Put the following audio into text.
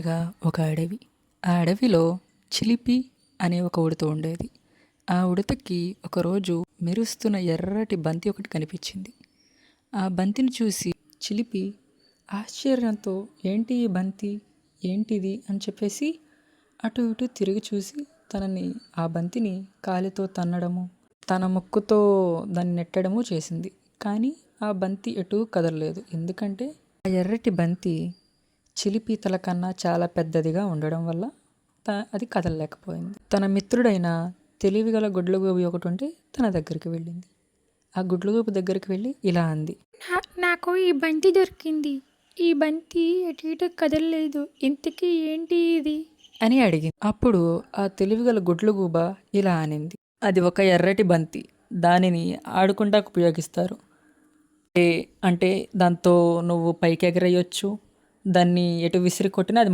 అనగా ఒక అడవి. ఆ అడవిలో చిలిపి అనే ఒక ఉడత ఉండేది. ఆ ఉడతకి ఒకరోజు మెరుస్తున్న ఎర్రటి బంతి ఒకటి కనిపించింది. ఆ బంతిని చూసి చిలిపి ఆశ్చర్యంతో ఏంటి ఈ బంతి, ఏంటిది అని చెప్పేసి అటు ఇటు తిరిగి చూసి ఆ బంతిని కాలితో తన్నడము, తన ముక్కుతో దాన్ని నెట్టడము చేసింది. కానీ ఆ బంతి ఎటూ కదలలేదు. ఎందుకంటే ఆ ఎర్రటి బంతి చిలిపి తల కన్నా చాలా పెద్దదిగా ఉండడం వల్ల అది కదలలేకపోయింది. తన మిత్రుడైన తెలివిగల గుడ్లగూబి ఒకటి ఉంటే తన దగ్గరికి వెళ్ళింది. ఆ గుడ్లగూబి దగ్గరికి వెళ్ళి ఇలా అంది. నాకు ఈ బంతి దొరికింది. ఈ బంతి అటు ఇటు కదలలేదు. ఇంతకీ ఏంటి ఇది? అని అడిగింది. అప్పుడు ఆ తెలివిగల గుడ్లగూబ ఇలా అనింది. అది ఒక ఎర్రటి బంతి. దానిని ఆడుకుంటాకు ఉపయోగిస్తారు. అంటే దాంతో నువ్వు పైకి ఎగరేయొచ్చు. దాన్ని ఎటు విసిరి కొట్టినా అది